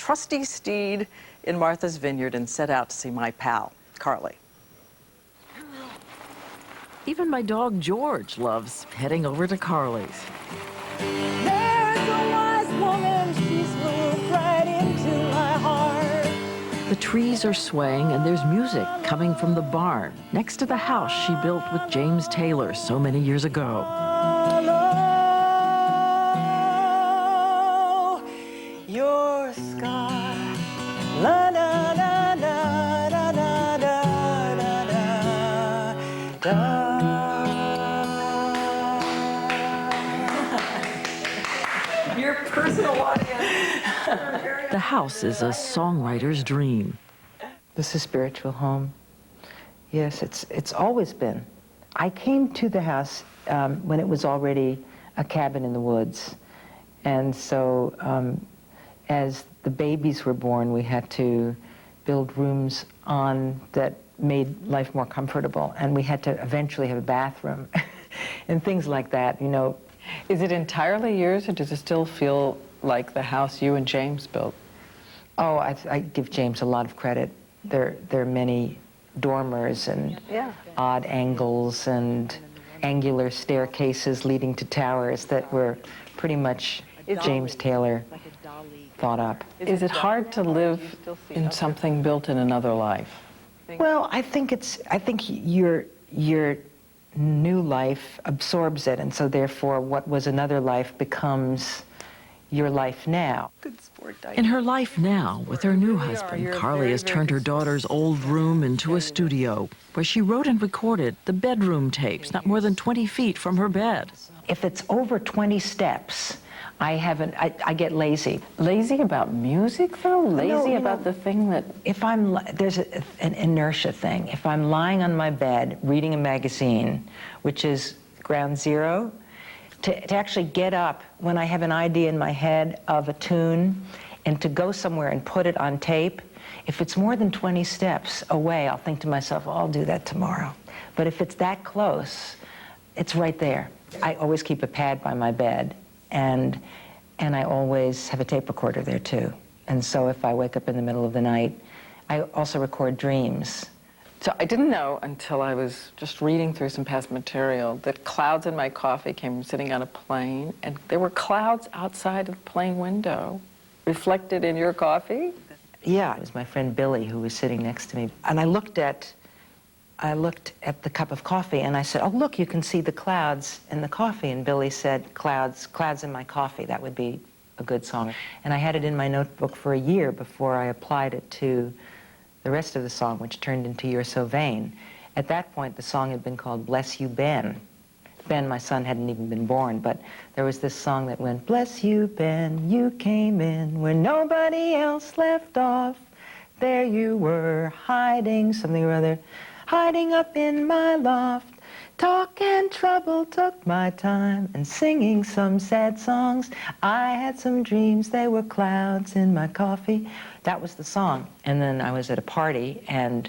trusty steed in Martha's Vineyard and set out to see my pal, Carly. Even my dog George loves heading over to Carly's. There's a wise woman, she's moved right into my heart. The trees are swaying and there's music coming from the barn next to the house she built with James Taylor so many years ago. Follow your sky. La da da da da da da da da. Your personal audience. The house is a songwriter's dream. This is a spiritual home. Yes, it's always been. I came to the house when it was already a cabin in the woods. And so as the babies were born, we had to build rooms on that made life more comfortable. And we had to eventually have a bathroom and things like that, you know. Is it entirely yours, or does it still feel like the house you and James built? Oh, I give James a lot of credit. There are many dormers and odd angles and angular staircases leading to towers that were pretty much James Taylor thought up. Is it hard to live in something built in another life? Well, I think your new life absorbs it, and so therefore what was another life becomes your life now. Good sport, Diane. In her life now, with her new husband, Carly has turned her daughter's old room into a studio where she wrote and recorded the bedroom tapes, not more than 20 feet from her bed. If it's over 20 steps, I get lazy. Lazy about music, though? Lazy about the thing that... If there's an inertia thing. If I'm lying on my bed reading a magazine, which is ground zero, to actually get up when I have an idea in my head of a tune and to go somewhere and put it on tape, if it's more than 20 steps away, I'll think to myself, oh, I'll do that tomorrow. But if it's that close, it's right there. I always keep a pad by my bed, and I always have a tape recorder there too. And so if I wake up in the middle of the night, I also record dreams. So I didn't know until I was just reading through some past material that clouds in my coffee came from sitting on a plane, and there were clouds outside of the plane window reflected in your coffee? Yeah, it was my friend Billy who was sitting next to me. And I looked at the cup of coffee and I said, oh, look, you can see the clouds in the coffee. And Billy said, clouds in my coffee, that would be a good song. And I had it in my notebook for a year before I applied it to the rest of the song, which turned into You're So Vain. At that point, the song had been called Bless You, Ben. Ben, my son, hadn't even been born, but there was this song that went, bless you, Ben, you came in where nobody else left off. There you were, hiding something or other, hiding up in my loft. Talk and trouble took my time, and singing some sad songs. I had some dreams, they were clouds in my coffee. That was the song. And then I was at a party, and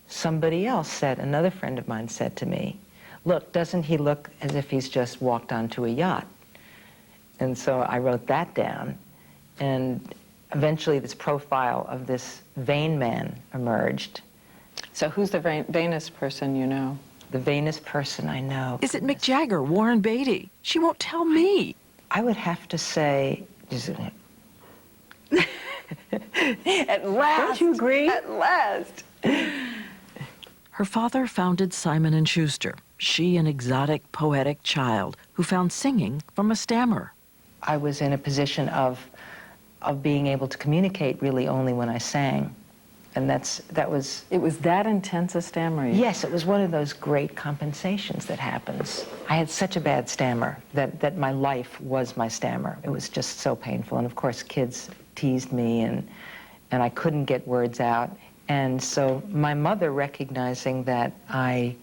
somebody else said, another friend of mine said to me, look, doesn't he look as if he's just walked onto a yacht? And so I wrote that down, and eventually this profile of this vain man emerged. So who's the vainest person you know? The vainest person I know. Is it Mick Jagger, Warren Beatty? She won't tell me. I would have to say, At last! Don't you agree? At last! Her father founded Simon & Schuster. She, an exotic, poetic child who found singing from a stammer. I was in a position of being able to communicate really only when I sang. And that was... It was that intense a stammer? Yes, it was one of those great compensations that happens. I had such a bad stammer that my life was my stammer. It was just so painful. And of course, kids teased me, and I couldn't get words out. And so my mother, recognizing that I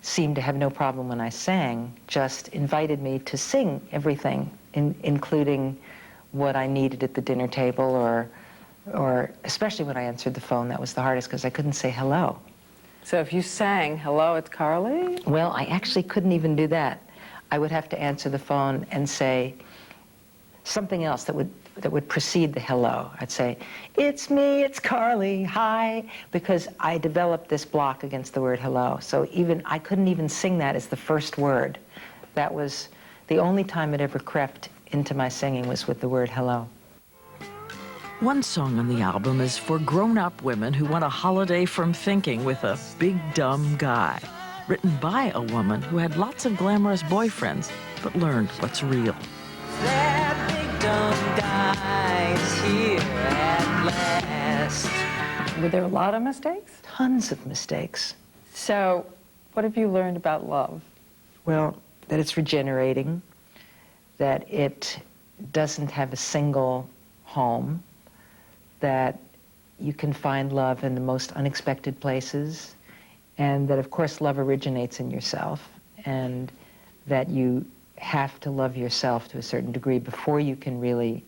seemed to have no problem when I sang, just invited me to sing everything, including what I needed at the dinner table, or especially when I answered the phone. That was the hardest because I couldn't say hello. So if you sang, hello, it's Carly? Well, I actually couldn't even do that. I would have to answer the phone and say, something else that would precede the hello. I'd say, "It's me, it's Carly, hi," because I developed this block against the word hello. So I couldn't even sing that as the first word. That was the only time it ever crept into my singing, was with the word hello. One song on the album is for grown-up women who want a holiday from thinking with a big, dumb guy. Written by a woman who had lots of glamorous boyfriends, but learned what's real. That big dumb guy is here at last. Were there a lot of mistakes? Tons of mistakes. So, what have you learned about love? Well, that it's regenerating, that it doesn't have a single home, that you can find love in the most unexpected places, and that, of course, love originates in yourself, and that you have to love yourself to a certain degree before you can really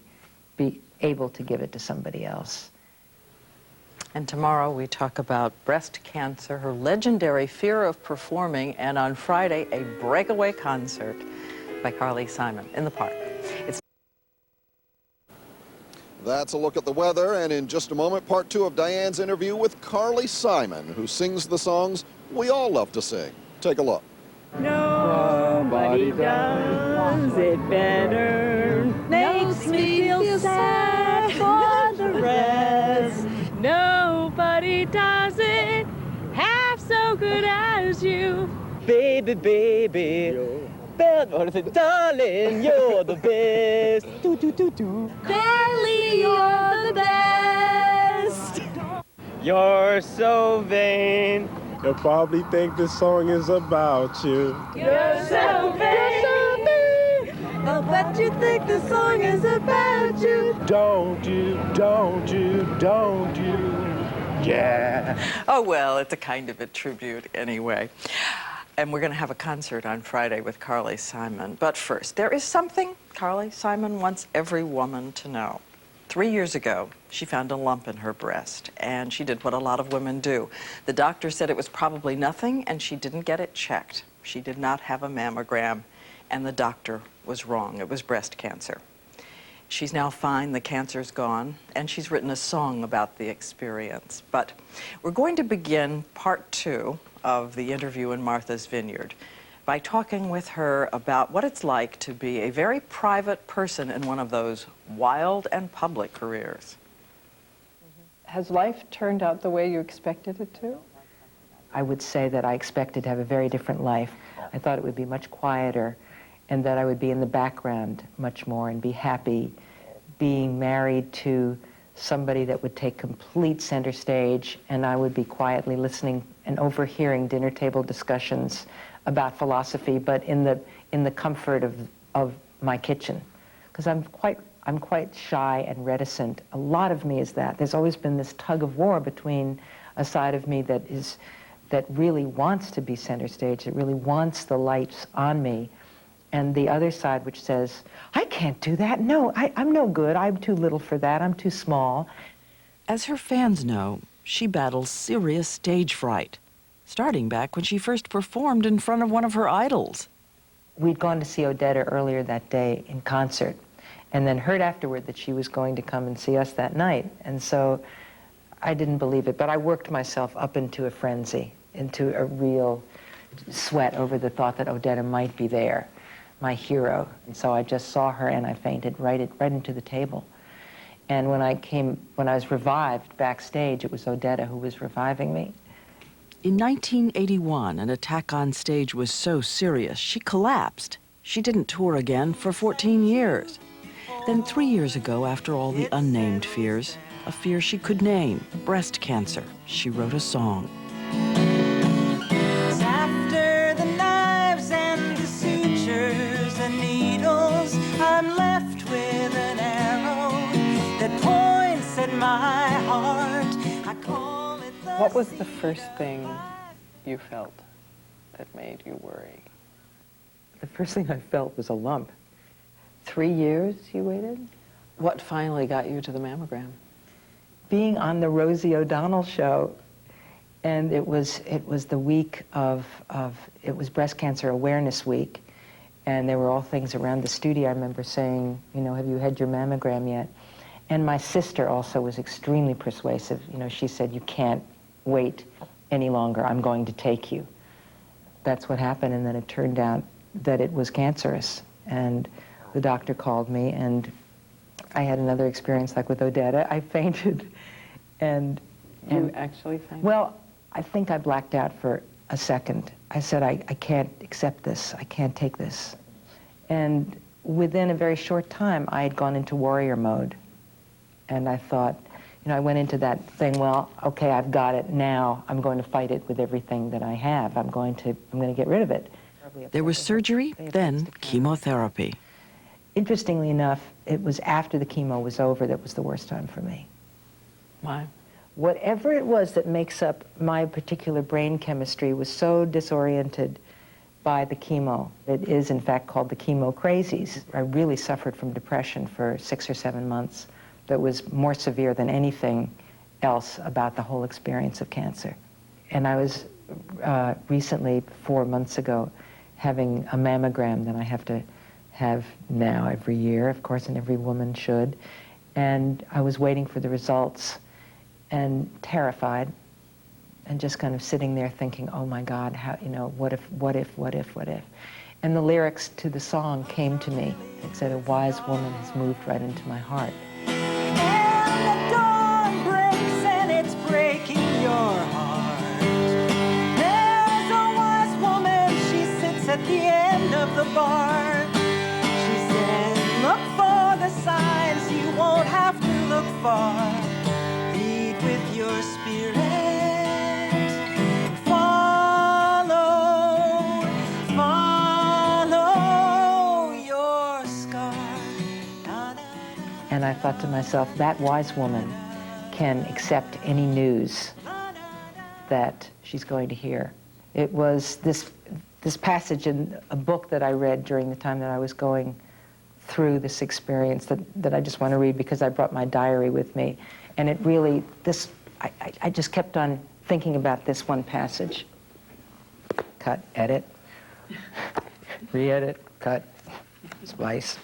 be able to give it to somebody else. And tomorrow we talk about breast cancer, her legendary fear of performing, and on Friday, a breakaway concert by Carly Simon in the park. That's a look at the weather, and in just a moment, part 2 of Diane's interview with Carly Simon, who sings the songs we all love to sing. Take a look. Nobody does it better. Makes me feel sad for the rest. Nobody does it half so good as you. Baby, baby. Darling, you're the best. Do, do, do, do. Barely, you're the best. You're so vain. They'll probably think this song is about you. You're so vain. I'll bet you think the song is about you. Don't you, don't you, don't you. Yeah. Oh, well, it's a kind of a tribute anyway. And we're going to have a concert on Friday with Carly Simon. But first, there is something Carly Simon wants every woman to know. 3 years ago, she found a lump in her breast, and she did what a lot of women do. The doctor said it was probably nothing, and she didn't get it checked. She did not have a mammogram, and the doctor was wrong. It was breast cancer. She's now fine, the cancer's gone, and she's written a song about the experience. But we're going to begin part 2 of the interview in Martha's Vineyard by talking with her about what it's like to be a very private person in one of those wild and public careers. Has life turned out the way you expected it to? I would say that I expected to have a very different life. I thought it would be much quieter, and that I would be in the background much more and be happy being married to somebody that would take complete center stage, and I would be quietly listening and overhearing dinner table discussions about philosophy, but in the comfort of my kitchen, because I'm quite shy and reticent. A lot of me is that. There's always been this tug of war between a side of me that really wants to be center stage, that really wants the lights on me, and the other side which says, I can't do that. No, I'm no good. I'm too little for that. I'm too small. As her fans know, she battles serious stage fright, starting back when she first performed in front of one of her idols. We'd gone to see Odetta earlier that day in concert, and then heard afterward that she was going to come and see us that night. And so I didn't believe it, but I worked myself up into a frenzy, into a real sweat over the thought that Odetta might be there, my hero. And so I just saw her and I fainted right into the table. And when I was revived backstage, it was Odetta who was reviving me. In 1981, an attack on stage was so serious, she collapsed. She didn't tour again for 14 years. Then 3 years ago, after all the unnamed fears, a fear she could name, breast cancer, she wrote a song. After the knives and the sutures and needles, I'm left with an arrow that points at my heart. I call it the What was the first thing you felt that made you worry? The first thing I felt was a lump. 3 years you waited? What finally got you to the mammogram? Being on the Rosie O'Donnell show, and it was the week it was Breast Cancer Awareness Week, And there were all things around the studio. I remember saying, you know, have you had your mammogram yet? And my sister also was extremely persuasive. You know, she said, you can't wait any longer. I'm going to take you. That's what happened, and then it turned out that it was cancerous. And the doctor called me, and I had another experience like with Odetta. I fainted, and You actually fainted? well, I think I blacked out for a second. I said, I can't accept this. I can't take this. And within a very short time, I had gone into warrior mode. And I thought, you know, I went into that thing, well, okay, I've got it now. I'm going to fight it with everything that I have. I'm going to get rid of it. There was surgery, then chemotherapy. Interestingly enough, it was after the chemo was over that was the worst time for me. Why? Whatever it was that makes up my particular brain chemistry was so disoriented by the chemo. It is, in fact, called the chemo crazies. I really suffered from depression for 6 or 7 months that was more severe than anything else about the whole experience of cancer. And I was recently, 4 months ago, having a mammogram that I have to have now every year, of course, and every woman should. And I was waiting for the results and terrified, and just kind of sitting there thinking, oh my God, how, you know, what if? And the lyrics to the song came to me. It said, a wise woman has moved right into my heart. And the dawn breaks and it's breaking your heart. There's a wise woman, she sits at the end of the bar. She says, look for the signs, you won't have to look far. Lead with your spirit. Follow your scar. And I thought to myself, that wise woman can accept any news that she's going to hear. It was this passage in a book that I read during the time that I was going through this experience that I just want to read because I brought my diary with me. And it really, I just kept on thinking about this one passage. Cut, edit, re-edit, cut, splice.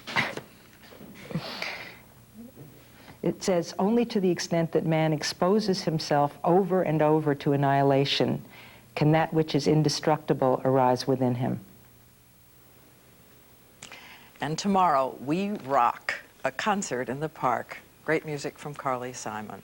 It says, only to the extent that man exposes himself over and over to annihilation can that which is indestructible arise within him. And tomorrow, We Rock, a concert in the park. Great music from Carly Simon.